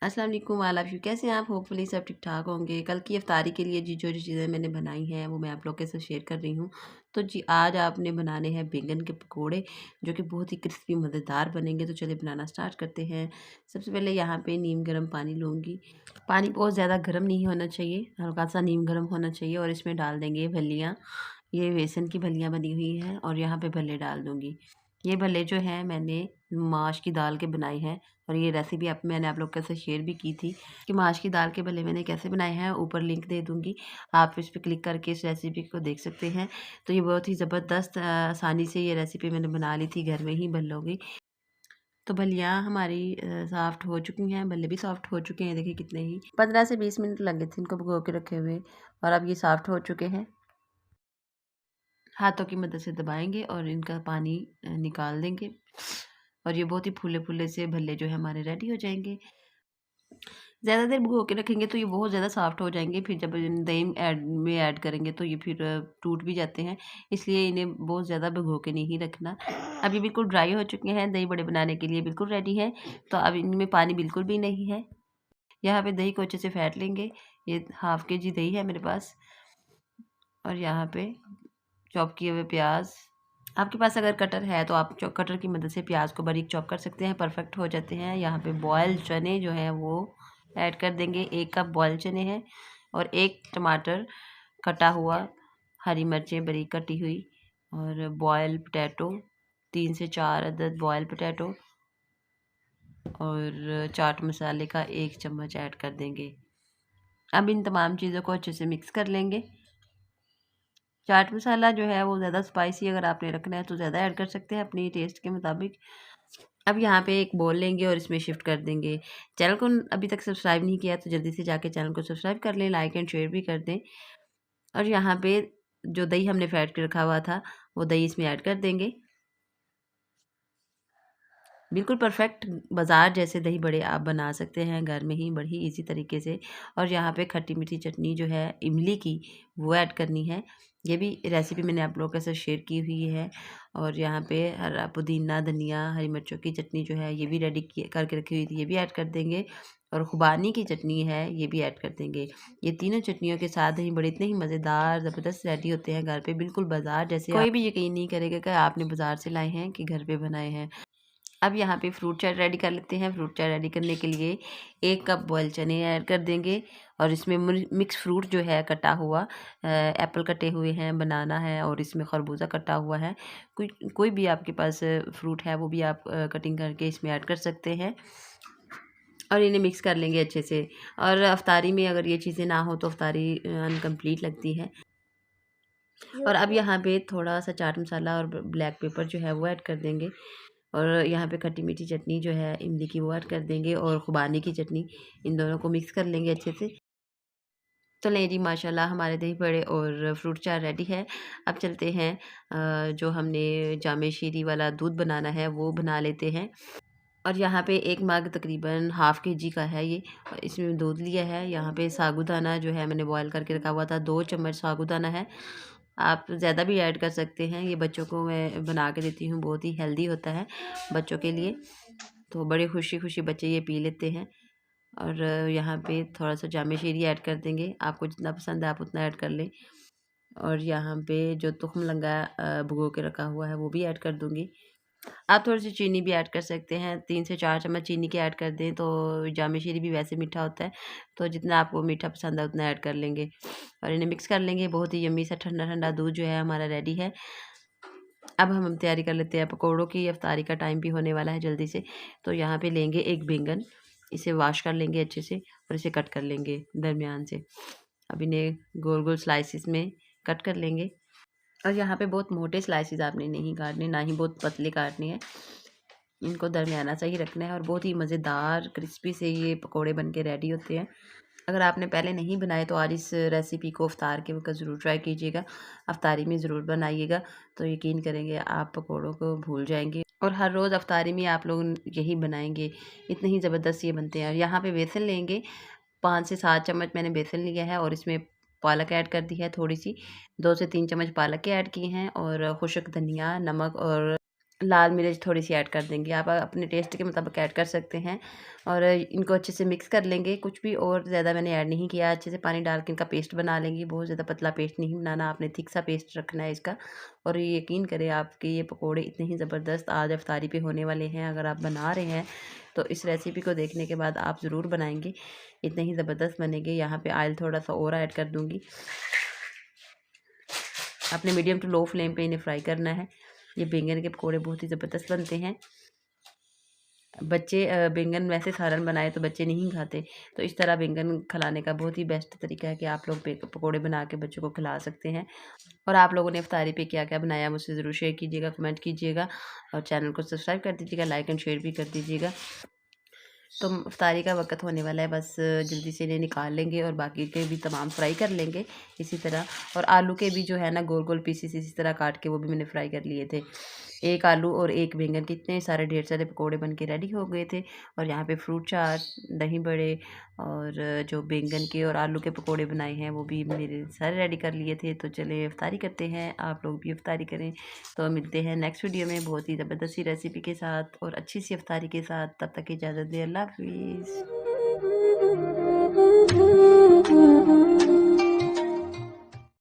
अस्सलाम वालेकुम all of you, कैसे हैं आप? होपफुली सब ठीक ठाक होंगे। कल की इफ्तारी के लिए जो जो चीज़ें मैंने बनाई हैं वो मैं आप लोग के साथ शेयर कर रही हूँ। तो जी आज आपने बनाने हैं बैंगन के पकोड़े, जो कि बहुत ही क्रिस्पी मज़ेदार बनेंगे। तो चलिए बनाना स्टार्ट करते हैं। सबसे पहले यहाँ पे नीम गर्म पानी लूँगी। पानी बहुत ज़्यादा गर्म नहीं होना चाहिए, हल्का सा नीम गर्म होना चाहिए। और इसमें डाल देंगे भलियाँ। ये बेसन की भलियाँ बनी हुई हैं और यहाँ पे भल्ले डाल दूँगी। ये भल्ले जो हैं मैंने माश की दाल के बनाए हैं, और ये रेसिपी मैंने आप लोग के साथ शेयर भी की थी कि माश की दाल के भल्ले मैंने कैसे बनाए हैं। ऊपर लिंक दे दूँगी, आप इस पे क्लिक करके इस रेसिपी को देख सकते हैं। तो ये बहुत ही ज़बरदस्त आसानी से ये रेसिपी मैंने बना ली थी घर में ही भल्लों की। तो भलियाँ हमारी सॉफ्ट हो चुकी हैं, भल्ले भी सॉफ्ट हो चुके हैं। देखिए कितने ही 15 से 20 मिनट लगे थे इनको भिगो के रखे हुए, और अब ये सॉफ्ट हो चुके हैं। हाथों की मदद से दबाएंगे और इनका पानी निकाल देंगे, और ये बहुत ही फूले फूले से भल्ले जो है हमारे रेडी हो जाएंगे। ज़्यादा देर भिगो के रखेंगे तो ये बहुत ज़्यादा सॉफ्ट हो जाएंगे, फिर जब दही ऐड करेंगे तो ये फिर टूट भी जाते हैं। इसलिए इन्हें बहुत ज़्यादा भिगो के नहीं रखना। अब ये बिल्कुल ड्राई हो चुके हैं, दही बड़े बनाने के लिए बिल्कुल रेडी है। तो अब इनमें पानी बिल्कुल भी नहीं है। यहाँ पे दही को अच्छे से फेंट लेंगे। ये हाफ के जी दही है मेरे पास, और यहाँ पे चॉप किए हुए प्याज। आपके पास अगर कटर है तो आप कटर की मदद से प्याज को बारीक चॉप कर सकते हैं, परफेक्ट हो जाते हैं। यहाँ पे बॉयल चने जो हैं वो ऐड कर देंगे। 1 कप बॉयल चने हैं, और 1 टमाटर कटा हुआ, हरी मिर्चें बारीक कटी हुई, और बॉयल पोटैटो 3 से 4 अदद बॉयल पोटैटो, और चाट मसाले का 1 चम्मच ऐड कर देंगे। अब इन तमाम चीज़ों को अच्छे से मिक्स कर लेंगे। चाट मसाला जो है वो ज़्यादा स्पाइसी अगर आपने रखना है तो ज़्यादा ऐड कर सकते हैं अपनी टेस्ट के मुताबिक। अब यहाँ पे एक बोल लेंगे और इसमें शिफ्ट कर देंगे। चैनल को अभी तक सब्सक्राइब नहीं किया तो जल्दी से जाके चैनल को सब्सक्राइब कर लें, लाइक एंड शेयर भी कर दें। और यहाँ पे जो दही हमने फेंट के रखा हुआ था वो दही इसमें ऐड कर देंगे। बिल्कुल परफेक्ट बाज़ार जैसे दही बड़े आप बना सकते हैं घर में ही बड़ी इजी तरीके से। और यहाँ पे खट्टी मीठी चटनी जो है इमली की वो ऐड करनी है। ये भी रेसिपी मैंने आप लोगों के साथ शेयर की हुई है। और यहाँ पे हरा पुदीना धनिया हरी मिर्चों की चटनी जो है ये भी रेडी करके रखी हुई थी, ये भी ऐड कर देंगे। और खुबानी की चटनी है ये भी ऐड कर देंगे। ये तीनों चटनियों के साथ दही बड़े इतने ही मज़ेदार ज़बरदस्त रेडी होते हैं घर पे, बिल्कुल बाज़ार जैसे। कोई भी यकीन नहीं करेगा कि आपने बाज़ार से लाए हैं कि घर पे बनाए हैं। अब यहाँ पे फ्रूट चाट रेडी कर लेते हैं। फ्रूट चाट रेडी करने के लिए 1 कप बॉयल चने ऐड कर देंगे, और इसमें मिक्स फ्रूट जो है कटा हुआ, एप्पल कटे हुए हैं, बनाना है, और इसमें खरबूजा कटा हुआ है। कोई कोई भी आपके पास फ्रूट है वो भी आप कटिंग करके इसमें ऐड कर सकते हैं, और इन्हें मिक्स कर लेंगे अच्छे से। और अफ्तारी में अगर ये चीज़ें ना हो तो अफ्तारी अनकम्प्लीट लगती है। और अब यहाँ पे थोड़ा सा चाट मसाला और ब्लैक पेपर जो है वो ऐड कर देंगे, और यहाँ पे खट्टी मीठी चटनी जो है इमली की वो ऐड कर देंगे, और खुबानी की चटनी, इन दोनों को मिक्स कर लेंगे अच्छे से। तो लें जी माशाल्लाह हमारे दही बड़े और फ्रूट चाट रेडी है। अब चलते हैं जो हमने जामे शीरी वाला दूध बनाना है वो बना लेते हैं। और यहाँ पे एक मग तकरीबन हाफ़ केजी का है ये, इसमें दूध लिया है। यहाँ पे साबूदाना जो है मैंने बॉयल करके रखा हुआ था, 2 चम्मच साबूदाना है। आप ज़्यादा भी ऐड कर सकते हैं, ये बच्चों को मैं बना के देती हूँ, बहुत ही हेल्दी होता है बच्चों के लिए। तो बड़े खुशी खुशी बच्चे ये पी लेते हैं। और यहाँ पे थोड़ा सा जामे शीरी ऐड कर देंगे, आपको जितना पसंद है आप उतना ऐड कर लें। और यहाँ पे जो तुख्म लंगा भिगो के रखा हुआ है वो भी ऐड कर दूँगी। आप थोड़ी-सी चीनी भी ऐड कर सकते हैं, 3 से 4 चम्मच चीनी के ऐड कर दें तो जामे शीरी भी वैसे मीठा होता है, तो जितना आपको मीठा पसंद है उतना ऐड कर लेंगे, और इन्हें मिक्स कर लेंगे। बहुत ही यम्मी सा ठंडा-ठंडा दूध जो है हमारा रेडी है। अब हम तैयारी कर लेते हैं पकौड़ों की। इफ्तारी का टाइम भी होने वाला है जल्दी से। तो यहाँ पे लेंगे एक बैंगन, इसे वॉश कर लेंगे अच्छे से, और इसे कट कर लेंगे दरमियान से। अब इन्हें गोल-गोल स्लाइसेस में कट कर लेंगे। और यहाँ पे बहुत मोटे स्लाइसेस आपने नहीं काटने, ना ही बहुत पतले काटने हैं, इनको दरमियाना सा ही रखना है। और बहुत ही मज़ेदार क्रिस्पी से ये पकोड़े बन के रेडी होते हैं। अगर आपने पहले नहीं बनाए तो आज इस रेसिपी को इफ्तार के वक्त ज़रूर ट्राई कीजिएगा, अफ्तारी में ज़रूर बनाइएगा, तो यकीन करेंगे आप पकोड़ों को भूल जाएंगे। और हर रोज़ अफ्तारी में आप लोग यही बनाएंगे, इतने ही ज़बरदस्त ये बनते हैं। और यहाँ पे बेसन लेंगे, 5 से 7 चम्मच मैंने बेसन लिया है, और इसमें पालक ऐड कर दी है थोड़ी सी, 2 से 3 चम्मच पालक के ऐड किए हैं, और खुशक धनिया, नमक और लाल मिर्च थोड़ी सी ऐड कर देंगे, आप अपने टेस्ट के मुताबिक ऐड कर सकते हैं। और इनको अच्छे से मिक्स कर लेंगे, कुछ भी और ज़्यादा मैंने ऐड नहीं किया। अच्छे से पानी डाल के इनका पेस्ट बना लेंगे, बहुत ज़्यादा पतला पेस्ट नहीं बनाना, आपने थिक सा पेस्ट रखना है इसका। और ये यकीन करें, आपके ये पकोड़े इतने ही ज़बरदस्त आज इफ्तारी पे होने वाले हैं। अगर आप बना रहे हैं तो इस रेसिपी को देखने के बाद आप ज़रूर बनाएंगे, इतने ही ज़बरदस्त बनेंगे। यहाँ पे ऑयल थोड़ा सा और ऐड कर दूँगी। आपने मीडियम टू लो फ्लेम पे इन्हें फ्राई करना है। ये बैंगन के पकोड़े बहुत ही ज़बरदस्त बनते हैं। बच्चे बैंगन वैसे सालन बनाए तो बच्चे नहीं खाते, तो इस तरह बैंगन खिलाने का बहुत ही बेस्ट तरीका है कि आप लोग पकोड़े बना के बच्चों को खिला सकते हैं। और आप लोगों ने इफ्तारी पे क्या क्या बनाया मुझसे ज़रूर शेयर कीजिएगा, कमेंट कीजिएगा और चैनल को सब्सक्राइब कर दीजिएगा, लाइक एंड शेयर भी कर दीजिएगा। तो इफ्तारी का वक़्त होने वाला है, बस जल्दी से इन्हें निकाल लेंगे और बाकी के भी तमाम फ्राई कर लेंगे इसी तरह। और आलू के भी जो है ना गोल गोल पीसेस इसी तरह काट के वो भी मैंने फ्राई कर लिए थे। एक आलू और एक बैंगन के इतने सारे ढेर सारे पकोड़े बन के रेडी हो गए थे। और यहाँ पे फ्रूट चाट, दही बड़े और जो बैंगन के और आलू के पकोड़े बनाए हैं वो भी मेरे सारे रेडी कर लिए थे। तो चलिए इफ्तारी करते हैं, आप लोग भी इफ्तारी करें। तो मिलते हैं नेक्स्ट वीडियो में बहुत ही ज़बरदस्त सी रेसिपी के साथ और अच्छी सी इफ्तारी के साथ। तब तक इजाज़त दें, अल्लाह हाफ़िज़।